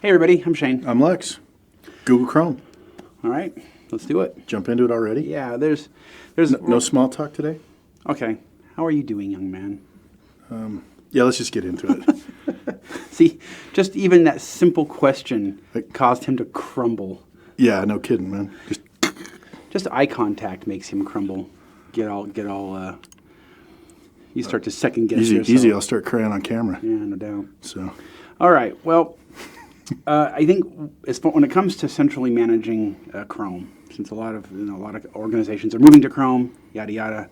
Hey everybody, I'm Shane. I'm Lex. Google Chrome. All right, let's do it. Jump into it already? Yeah, there's No small talk today? Okay, how are you doing, young man? Yeah, let's just get into it. See, just even that simple question caused him to crumble. Yeah, no kidding, man. Just eye contact makes him crumble. Get all. You start to second guess yourself. Easy. I'll start crying on camera. Yeah, no doubt. So. All right. Well, I think when it comes to centrally managing Chrome, since a lot of organizations are moving to Chrome, yada yada.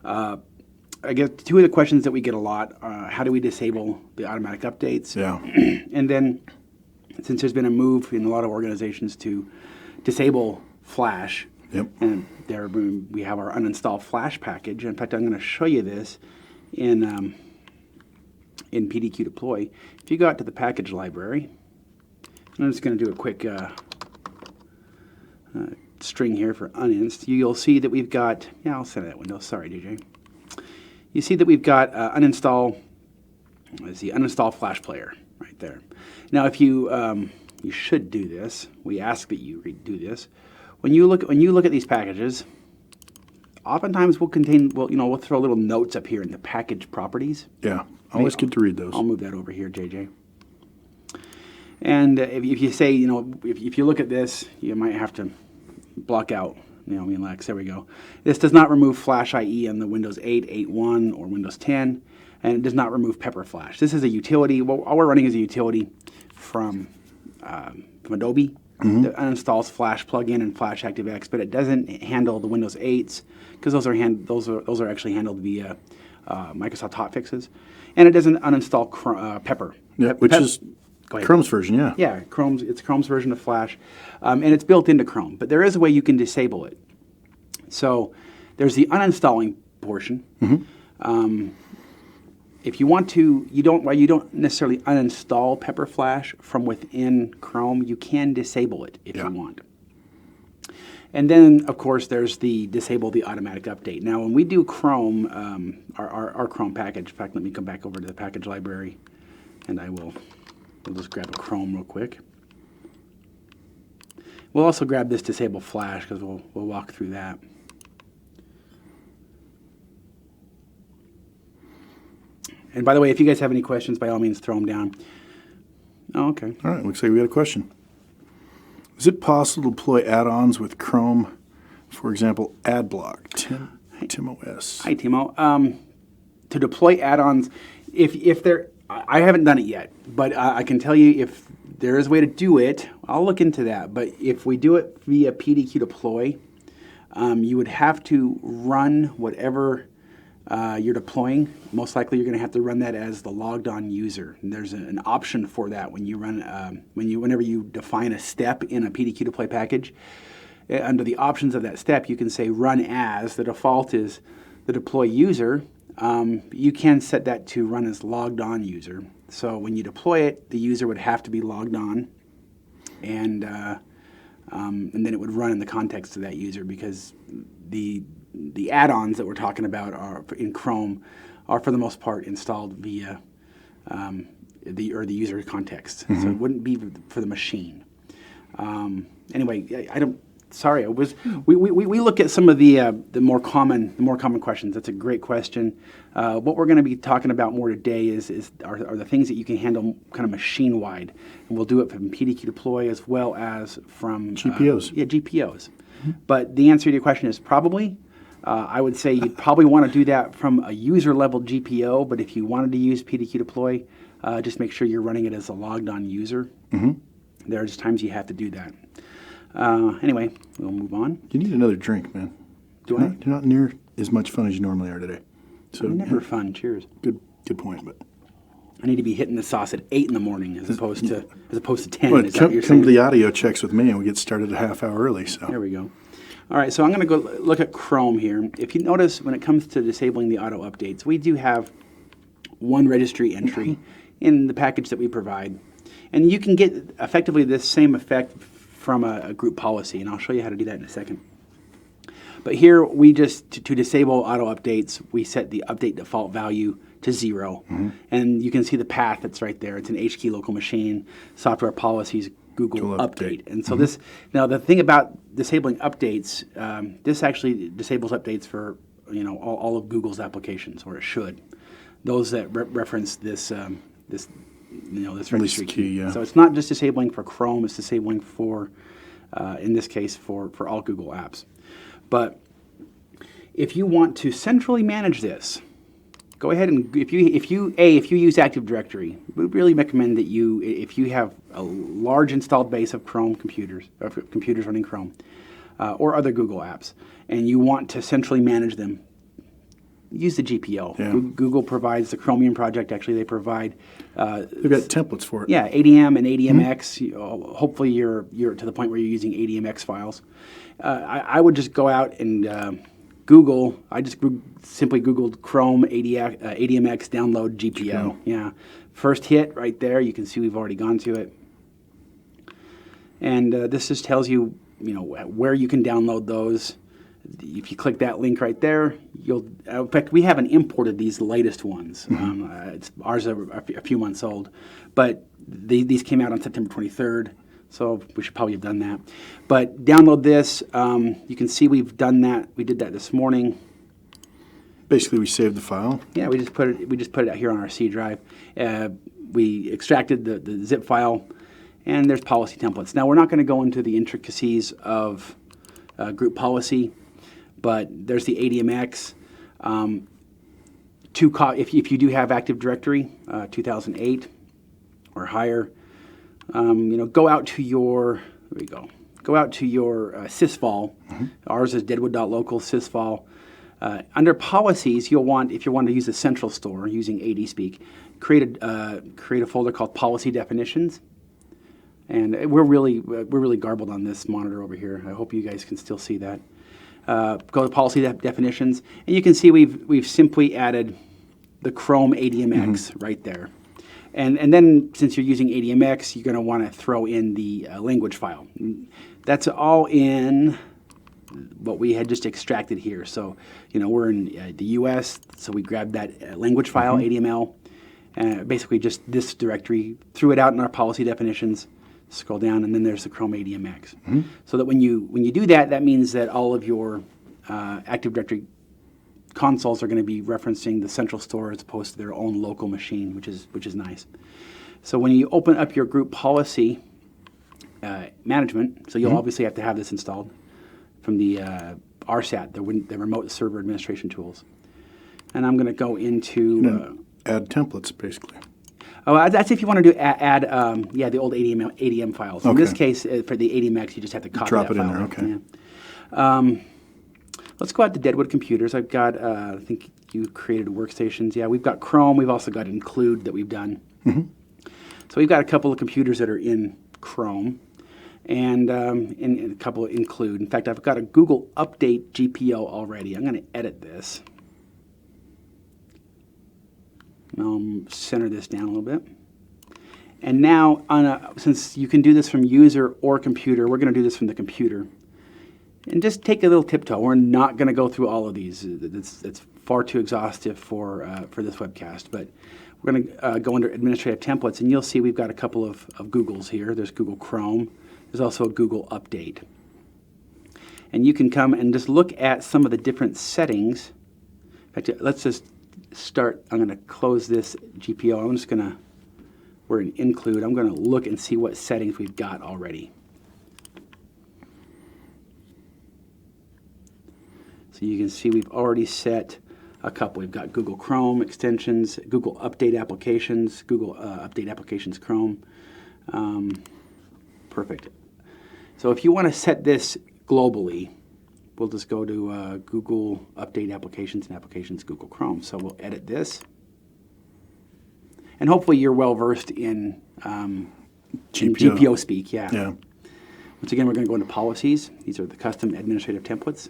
I guess two of the questions that we get a lot: how do we disable the automatic updates? Yeah. And then, since there's been a move in a lot of organizations to disable Flash, Yep. and we have our uninstall Flash package. In fact, I'm going to show you this in PDQ deploy. If you go out to the package library, I'm just going to do a quick string here for uninst. You'll see that we've got, I'll send that window. Sorry, DJ. You see that we've got uninstall Flash Player right there. Now, if you you should do this. We ask that you do this. When you look at these packages, oftentimes we'll throw little notes up here in the package properties. Yeah, always good to read those. I'll move that over here, JJ. And if you say, if you look at this, you might have to block out, Lex, there we go. This does not remove Flash IE on the Windows 8, 8.1, or Windows 10, and it does not remove Pepper Flash. This is a utility. Well, all we're running is a utility from Adobe. Mm-hmm. That uninstalls Flash plugin and Flash ActiveX, but it doesn't handle the Windows 8s because those are actually handled via Microsoft hotfixes, and it doesn't uninstall Pepper. Yeah, which is Chrome's version. Yeah. Yeah, it's Chrome's version of Flash, and it's built into Chrome. But there is a way you can disable it. So there's the uninstalling portion. Mm-hmm. If you want to, you don't necessarily uninstall Pepper Flash from within Chrome. You can disable it if you want. And then, of course, there's the disable the automatic update. Now, when we do Chrome, our Chrome package, in fact, let me come back over to the package library, and we'll just grab a Chrome real quick. We'll also grab this disable Flash because we'll walk through that. And by the way, if you guys have any questions, by all means, throw them down. Oh, okay. All right, looks like we got a question. Is it possible to deploy add-ons with Chrome, for example, Adblock, Tim OS? Hi, Timo. To deploy add-ons, if there, I haven't done it yet, but I can tell you if there is a way to do it, I'll look into that. But if we do it via PDQ deploy, you would have to run whatever you're deploying. Most likely, you're going to have to run that as the logged on user. And there's an option for that when you run whenever you define a step in a PDQ deploy package. Under the options of that step, you can say run as. The default is the deploy user. You can set that to run as logged on user. So when you deploy it, the user would have to be logged on, and then it would run in the context of that user because the add-ons that we're talking about are in Chrome are for the most part installed via the user context. Mm-hmm. So it wouldn't be for the machine. Anyway, I don't. Sorry, we look at some of the more common questions. That's a great question. What we're going to be talking about more today are the things that you can handle kind of machine wide, and we'll do it from PDQ deploy as well as from GPOs. GPOs. Mm-hmm. But the answer to your question is probably. I would say you'd probably want to do that from a user-level GPO, but if you wanted to use PDQ deploy, just make sure you're running it as a logged-on user. Mm-hmm. There are just times you have to do that. Anyway, we'll move on. You need another drink, man. You're not near as much fun as you normally are today. So never fun. Cheers. Good point, but I need to be hitting the sauce at 8 in the morning as opposed to 10. Well, come to the audio checks with me, and we get started a half hour early. So there we go. All right, so I'm going to go look at Chrome here. If you notice, when it comes to disabling the auto updates, we do have one registry entry in the package that we provide. And you can get effectively this same effect from a group policy, and I'll show you how to do that in a second. But here, we just, to disable auto updates, we set the update default value to 0. And you can see the path that's right there. It's an HKey local machine, software policies, Google update. And so this, now the thing about disabling updates, this actually disables updates for all of Google's applications, or it should. Those that reference this this registry key, yeah. So it's not just disabling for Chrome; it's disabling for, in this case, for all Google apps. But if you want to centrally manage this, go ahead and if you use Active Directory, we really recommend that if you have a large installed base of Chrome computers running Chrome or other Google apps, and you want to centrally manage them, use the GPO. Yeah. Google provides the Chromium project. Actually, they provide. They've got templates for it. Yeah, ADM and ADMX. Hopefully, you're to the point where you're using ADMX files. I would just go out and Google. I just simply Googled Chrome ADMX download GPO. Yeah, first hit right there. You can see we've already gone to it, and this just tells you where you can download those. If you click that link right there, in fact, we haven't imported these latest ones. Ours are a few months old, but these came out on September 23rd, so we should probably have done that. But download this. You can see we've done that. We did that this morning. Basically, we saved the file. Yeah, we just put it out here on our C drive. We extracted the zip file, and there's policy templates. Now, we're not going to go into the intricacies of group policy. But there's the ADMX. If you do have Active Directory 2008 or higher, go out to your sysvol. Ours is deadwood.local sysvol. Under policies, if you want to use a central store using ADSpeak, create a folder called policy definitions. And we're really garbled on this monitor over here. I hope you guys can still see that. Go to policy definitions, and you can see we've simply added the Chrome ADMX right there. And then since you're using ADMX, you're going to want to throw in the language file. That's all in what we had just extracted here. So we're in the US, so we grabbed that language file, ADML, basically just this directory, threw it out in our policy definitions. Scroll down, and then there's the Chrome ADMX. So that when you do that, that means that all of your Active Directory consoles are going to be referencing the central store as opposed to their own local machine, which is nice. So when you open up your group policy management, so you'll obviously have to have this installed from the RSAT, the Remote Server Administration Tools. And I'm going to go into add templates, basically. Oh, that's if you want to add the old ADM files. In this case, for the ADMX, you just have to copy Drop that it in file. there, okay. Yeah. Let's go out to Deadwood Computers. I've got, I think you created workstations. Yeah, we've got Chrome. We've also got Include that we've done. So we've got a couple of computers that are in Chrome and a couple of Include. In fact, I've got a Google Update GPO already. I'm going to edit this. Center this down a little bit. And now, since you can do this from user or computer, we're going to do this from the computer. And just take a little tiptoe. We're not going to go through all of these. It's far too exhaustive for this webcast. But we're going to go under Administrative Templates, and you'll see we've got a couple of Googles here. There's Google Chrome. There's also a Google Update. And you can come and just look at some of the different settings. In fact, let's just start. I'm going to close this GPO. We're in Include. I'm going to look and see what settings we've got already. So you can see we've already set a couple. We've got Google Chrome extensions, Google Update Applications, Google Update Applications Chrome. Perfect. So if you want to set this globally, we'll just go to Google Update Applications and Applications Google Chrome. So we'll edit this. And hopefully you're well versed in GPO speak. Yeah. Once again, we're going to go into Policies. These are the custom administrative templates.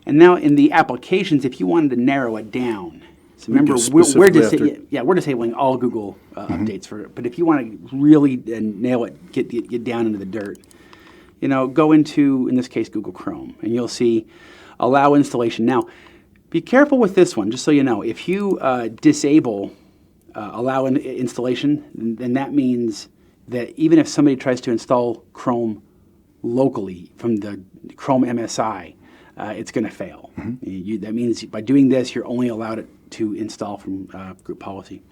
And now in the applications, if you wanted to narrow it down, so remember we're disabling all Google updates for it. But if you want to really nail it, get down into the dirt, go into, in this case, Google Chrome, and you'll see allow installation. Now, be careful with this one, just so you know. If you disable allow installation, then that means that even if somebody tries to install Chrome locally from the Chrome MSI, it's going to fail. That means by doing this, you're only allowed it to install from group policy.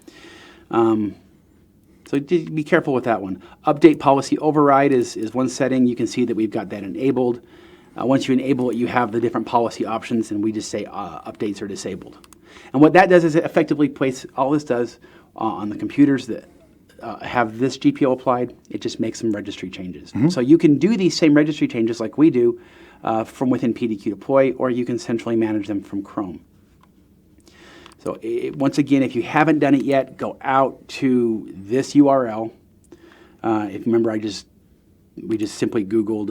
So be careful with that one. Update policy override is one setting. You can see that we've got that enabled. Once you enable it, you have the different policy options, and we just say updates are disabled. And what that does is it effectively places, all this does on the computers that have this GPO applied, it just makes some registry changes. So you can do these same registry changes like we do from within PDQ deploy, or you can centrally manage them from Chrome. So once again, if you haven't done it yet, go out to this URL. If you remember, we just simply Googled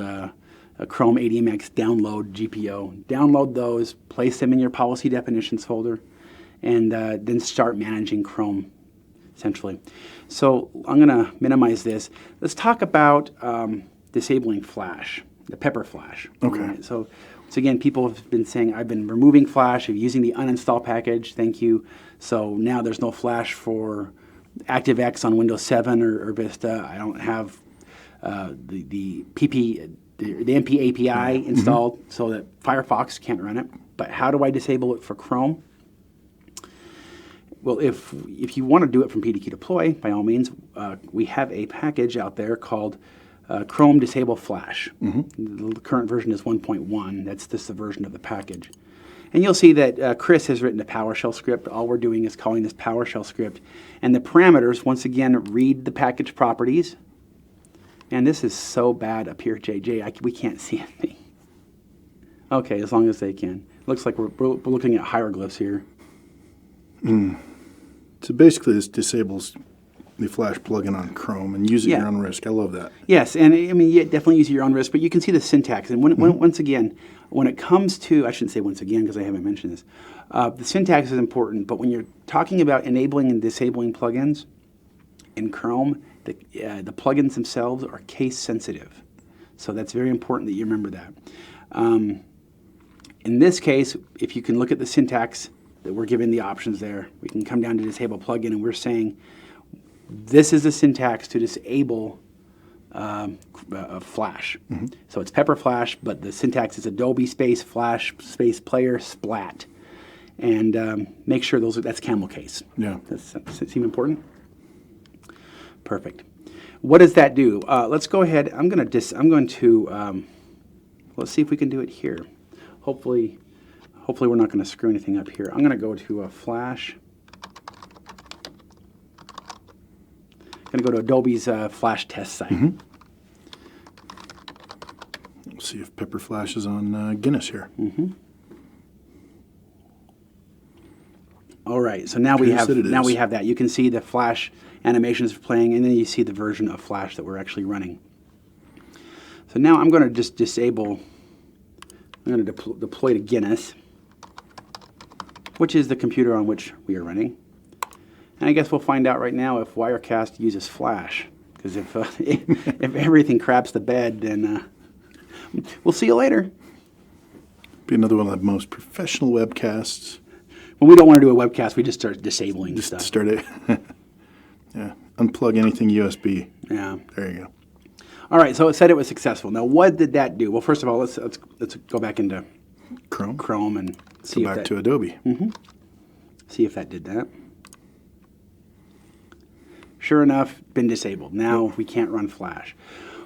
a Chrome ADMX download GPO. Download those, place them in your policy definitions folder, and then start managing Chrome centrally. So I'm going to minimize this. Let's talk about disabling Flash, the Pepper Flash. Okay. Right, so again, people have been saying, I've been removing Flash, using the uninstall package, thank you. So now there's no Flash for ActiveX on Windows 7 or Vista. I don't have the MP API installed so that Firefox can't run it. But how do I disable it for Chrome? Well, if you want to do it from PDQ deploy, by all means, we have a package out there called Chrome Disable Flash. The current version is 1.1. That's just the version of the package. And you'll see that Chris has written a PowerShell script. All we're doing is calling this PowerShell script. And the parameters, once again, read the package properties. And this is so bad up here, JJ. We can't see a thing. Okay, as long as they can. Looks like we're looking at hieroglyphs here. So basically, this disables the Flash plugin on Chrome and use it at your own risk. I love that. Yes, and I mean, definitely use it at your own risk, but you can see the syntax. And once again, when it comes to, I shouldn't say once again because I haven't mentioned this, the syntax is important, but when you're talking about enabling and disabling plugins in Chrome, the plugins themselves are case sensitive. So that's very important that you remember that. In this case, if you can look at the syntax that we're given the options there, we can come down to disable plugin, and we're saying this is the syntax to disable Flash. So it's Pepper Flash, but the syntax is Adobe space Flash space player splat, and make sure that's camel case. Yeah, does that seem important? Perfect. What does that do? Let's go ahead. I'm going to let's see if we can do it here. Hopefully we're not going to screw anything up here. I'm going to go to a Flash. I'm going to go to Adobe's Flash test site. We'll see if Pepper Flash is on Guinness here. All right, so now we have that. You can see the Flash animations playing, and then you see the version of Flash that we're actually running. So now I'm going to just disable. I'm going to deploy to Guinness, which is the computer on which we are running. And I guess we'll find out right now if Wirecast uses Flash, because if everything craps the bed, then we'll see you later. Be another one of the most professional webcasts. When we don't want to do a webcast, we just start disabling stuff. Start it. Yeah, unplug anything USB. Yeah. There you go. All right, so it said it was successful. Now, what did that do? Well, first of all, let's go back into Chrome and see go back to Adobe. See if that did that. Sure enough, been disabled. Now we can't run Flash.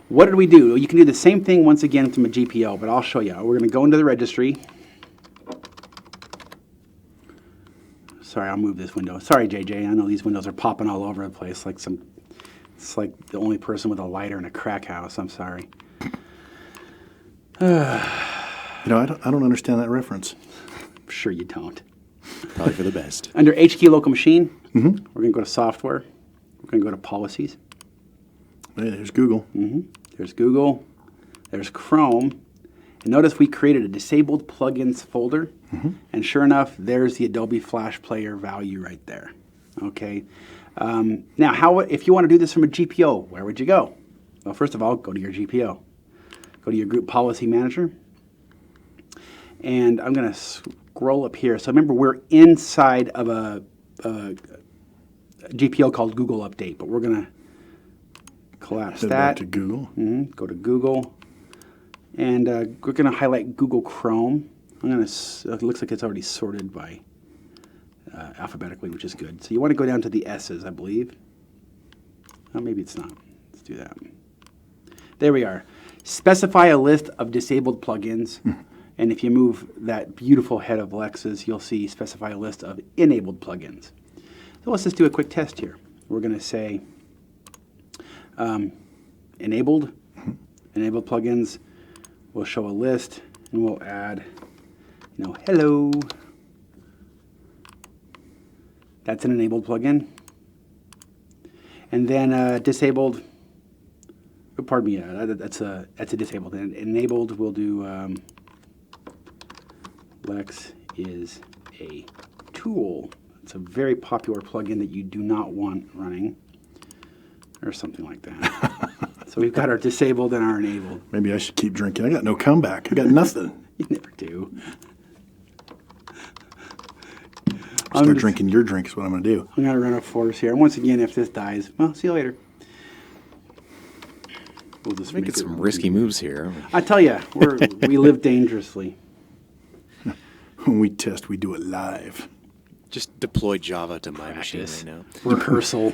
What did we do? You can do the same thing once again from a GPO, but I'll show you. We're going to go into the registry. Sorry, I'll move this window. Sorry, JJ. I know these windows are popping all over the place. It's like the only person with a lighter in a crack house. I'm sorry. I don't understand that reference. I'm sure you don't. Probably for the best. Under HKey Local Machine, we're going to go to Software. We're going to go to Policies. Hey, there's Google. There's Google. There's Chrome. And notice we created a disabled plugins folder. And sure enough, there's the Adobe Flash Player value right there. Okay. Now, if you want to do this from a GPO, where would you go? Well, first of all, go to your GPO. Go to your group policy manager. And I'm going to scroll up here. So remember, we're inside of a GPO called Google Update, but we're going to collapse Head that. back to Google. Go to Google. And we're going to highlight Google Chrome. I'm going to. It looks like it's already sorted by alphabetically, which is good. So you want to go down to the S's, I believe. Oh, maybe it's not. Let's do that. There we are. Specify a list of disabled plugins. And if you move that beautiful head of Lex's, you'll see specify a list of enabled plugins. So let's just do a quick test here. We're going to say enabled plugins. We'll show a list, and we'll add, hello. That's an enabled plugin. And then disabled, pardon me, that's a disabled. And enabled, we'll do Lex is a tool. It's a very popular plugin that you do not want running, or something like that. So we've got our disabled and our enabled. Maybe I should keep drinking. I got no comeback. I got nothing. You never do. Start drinking your drink is what I'm going to do. I'm going to run a force here. And once again, if this dies, well, see you later. We'll just Making some risky moves here. I tell you, we live dangerously. When we test, we do it live. Just deploy Java to my Practice. machine right now. Rehearsal.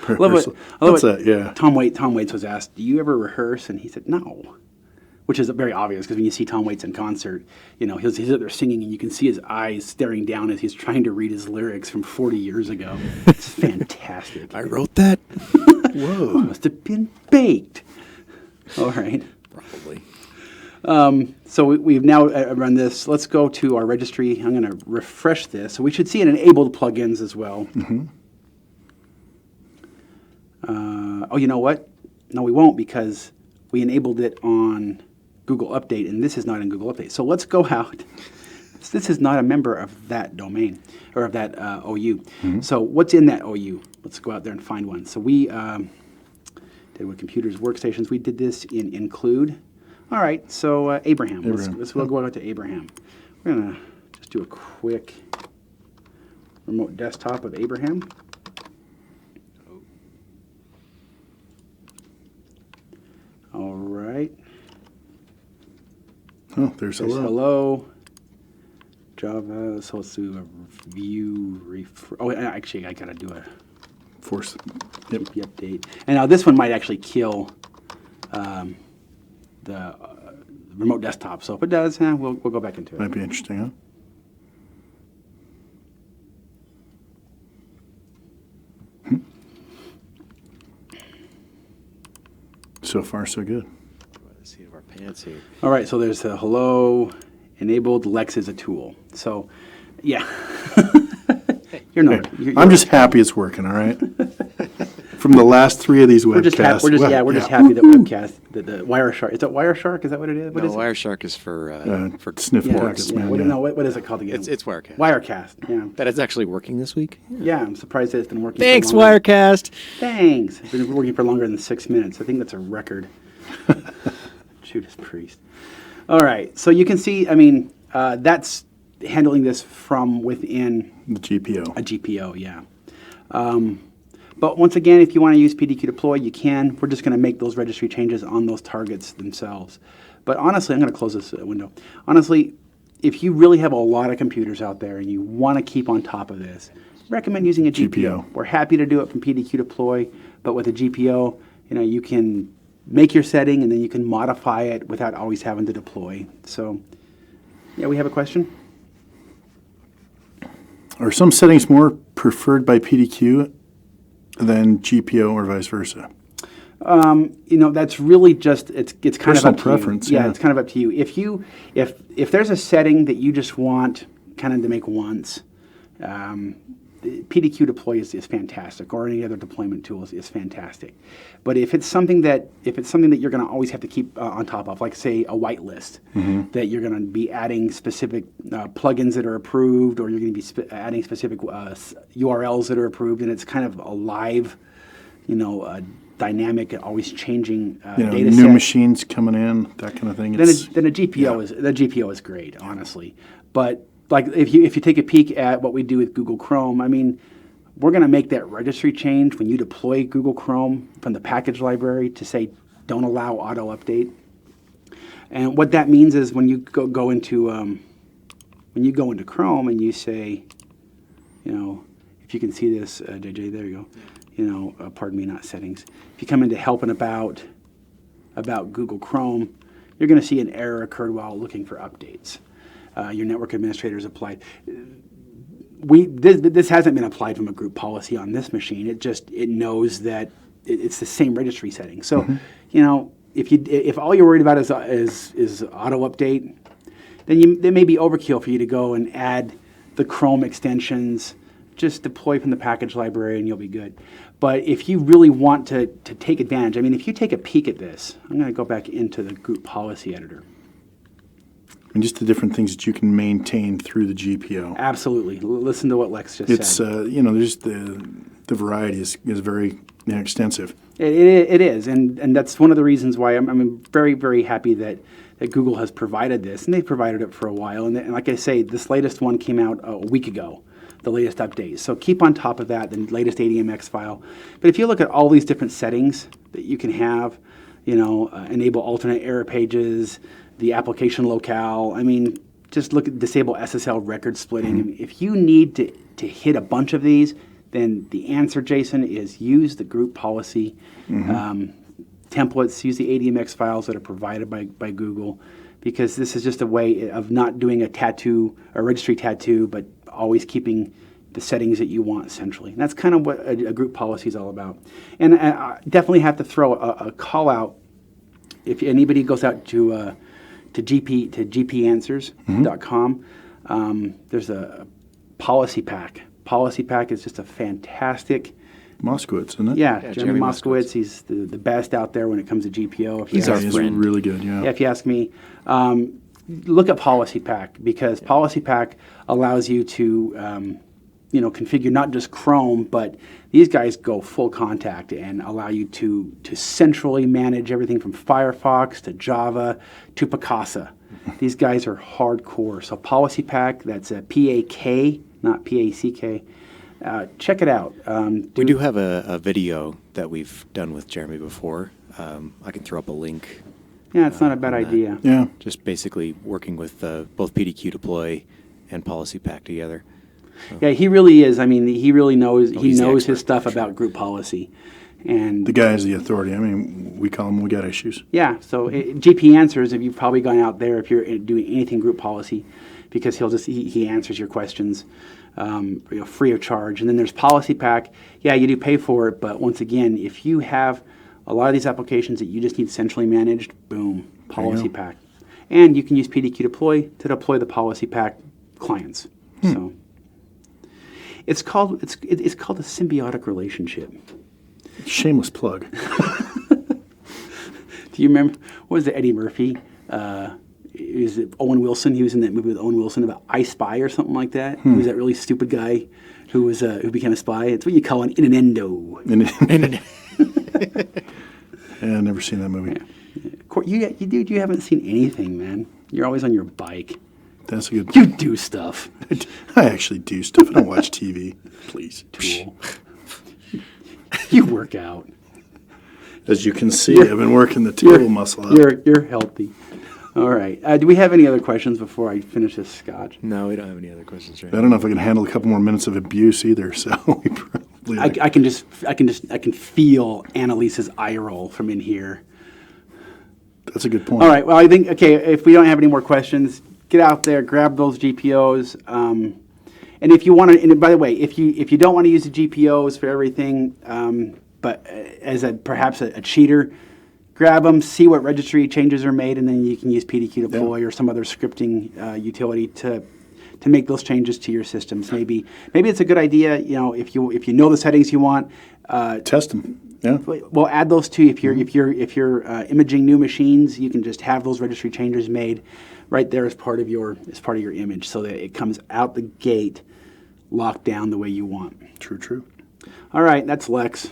Rehearsal. What's that? Yeah. Tom Waits was asked, do you ever rehearse? And he said, no. Which is very obvious, because when you see Tom Waits in concert, he's up there singing, and you can see his eyes staring down as he's trying to read his lyrics from 40 years ago. It's fantastic. I wrote that? Whoa. Must have been baked. All right. Probably. So we've now run this. Let's go to our registry. I'm going to refresh this. So we should see an enabled plugins as well. Oh, you know what? No, we won't, because we enabled it on Google Update, and this is not in Google Update. So let's go out. This is not a member of that domain, or of that OU. So what's in that OU? Let's go out there and find one. So we did with computers, workstations. We did this in include. All right, so Abraham. We'll go out to Abraham. We're going to just do a quick remote desktop of Abraham. All right. Oh, there's hello. Hello. Java. So let's do a view refresh. Oh, actually, I got to do a Force. Yep. GP update. And now this one might actually kill the remote desktop. So if it does, we'll go back into it. Might be interesting, huh? So far, so good. By the seat of our pants here. All right, so there's a hello, enabled, Lex is a tool. So, yeah. You're not. Hey, I'm just happy it's working, all right? From the last 3 of these webcasts. We're just happy that webcast, the Wireshark. Is that Wireshark? Is that what it is? What is it? Wireshark is for sniff Yeah, packets, man. No, what is it called again? It's Wirecast. Wirecast, yeah. That is actually working this week. Yeah, I'm surprised that it's been working. Thanks, for longer. Wirecast. Thanks. It's been working for longer than 6 minutes. I think that's a record. Judas Priest. All right, so you can see, that's handling this from within The GPO. a GPO, yeah. But once again, if you want to use PDQ deploy, you can. We're just going to make those registry changes on those targets themselves. But honestly, I'm going to close this window. Honestly, if you really have a lot of computers out there and you want to keep on top of this, recommend using a GPO. GPO. We're happy to do it from PDQ deploy, but with a GPO, you can make your setting and then you can modify it without always having to deploy. So, yeah, we have a question? Are some settings more preferred by PDQ than GPO or vice versa? That's really just it's kind Personal of up preference, to you. yeah. It's kind of up to you. If there's a setting that you just want kind of to make once, PDQ deploy is fantastic, or any other deployment tools is fantastic. But if it's something that you're going to always have to keep on top of, like say a whitelist, that you're going to be adding specific plugins that are approved, or you're going to be adding specific URLs that are approved, and it's kind of a live, dynamic, always changing You know, data new set. machines coming in, that kind of thing. Then a GPO is great, honestly. But like if you take a peek at what we do with Google Chrome, I mean, we're going to make that registry change when you deploy Google Chrome from the package library to say don't allow auto update. And what that means is when you go into Chrome and you say, you know, if you can see this, JJ, there you go. You know, pardon me, not settings. If you come into help and about Google Chrome, you're going to see an error occurred while looking for updates. Your network administrators applied. This hasn't been applied from a group policy on this machine. It knows that it's the same registry setting. So, you know, if all you're worried about is auto update, then there may be overkill for you to go and add the Chrome extensions. Just deploy from the package library and you'll be good. But if you really want to take advantage, I mean, if you take a peek at this, I'm going to go back into the group policy editor. And just the different things that you can maintain through the GPO. Absolutely. Listen to what Lex just said. You know, there's the variety is very extensive. It is, and that's one of the reasons why I'm very, very happy that Google has provided this, and they've provided it for a while. And like I say, this latest one came out a week ago, the latest update. So keep on top of that, the latest ADMX file. But if you look at all these different settings that you can have, you know, enable alternate error pages, the application locale, I mean, just look at disable SSL record splitting. I mean, if you need to hit a bunch of these, then the answer, Jason, is use the group policy templates, use the ADMX files that are provided by Google, because this is just a way of not doing a registry tattoo, but always keeping the settings that you want centrally. And that's kind of what a group policy is all about. And I definitely have to throw a call out if anybody goes out to gpanswers.com. There's a policy pack. Policy pack is just a fantastic. Moskowitz, isn't it? Yeah, Jeremy Moskowitz. He's the best out there when it comes to GPO. He's our friend. Really good. Yeah. Yeah, if you ask me, look at Policy Pack, because Policy Pack allows you to configure not just Chrome, but these guys go full contact and allow you to centrally manage everything from Firefox to Java to Picasa. These guys are hardcore. So Policy Pack, that's a PAK, not PACK. Check it out. We do have a video that we've done with Jeremy before. I can throw up a link. Yeah, it's not a bad idea. Yeah. Just basically working with both PDQ deploy and Policy Pack together. Yeah, he really is. I mean, he really knows. He he's the knows his expert, stuff for sure. about group policy, and The guy is the authority. I mean, we call him, we got issues. yeah. So GP Answers, if you've probably gone out there, if you're doing anything group policy, because he answers your questions free of charge. And then there's Policy Pack. Yeah, you do pay for it, but once again, if you have a lot of these applications that you just need centrally managed, boom, Policy Pack, and you can use PDQ deploy to deploy the Policy Pack clients. So. It's called a symbiotic relationship. Shameless plug. Do you remember, what was it, Eddie Murphy? Is it Owen Wilson? He was in that movie with Owen Wilson about I Spy or something like that. He was that really stupid guy who became a spy. It's what you call an innuendo. Yeah, I've never seen that movie. Yeah. You haven't seen anything, man. You're always on your bike. That's a good You do stuff. I actually do stuff. I don't watch TV. Please. Tool. You work out. As you can see, I've been working the tool muscle out. You're healthy. All right. Do we have any other questions before I finish this scotch? No, we don't have any other questions right I don't know if I can handle a couple more minutes of abuse either, so we probably... I can feel Annalise's eye roll from in here. That's a good point. All right. Well, I think, okay, if we don't have any more questions, get out there, grab those GPOs. And if you want to, and by the way, if you don't want to use the GPOs for everything, but as perhaps a cheater, grab them, see what registry changes are made, and then you can use PDQ deploy or some other scripting utility to make those changes to your systems. Maybe it's a good idea, if you know the settings you want. Test them. Yeah. Well, add those too. If you're imaging new machines, you can just have those registry changes made right there as part of your image, so that it comes out the gate locked down the way you want. True. All right, that's Lex.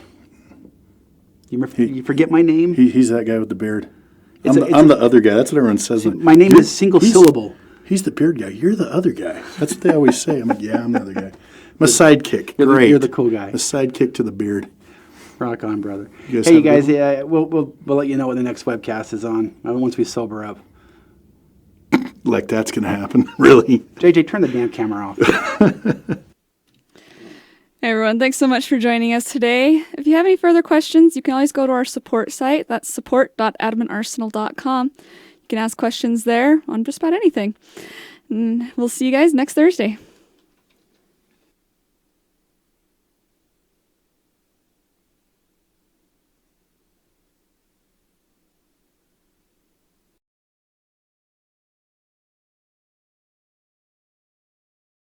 You forget my name? He's that guy with the beard. It's I'm the other guy. That's what everyone says. My name is single syllable. He's the beard guy. You're the other guy. That's what they always say. I'm like, yeah, I'm the other guy. I'm a sidekick. Great. You're the cool guy. A sidekick to the beard. Rock on, brother. You guys Hey, you have a guys, good we'll let you know when the next webcast is on once we sober up. Like that's going to happen? Really? JJ, turn the damn camera off. Hey everyone, thanks so much for joining us today. If you have any further questions, you can always go to our support site. That's support.adminarsenal.com. You can ask questions there on just about anything. And we'll see you guys next Thursday.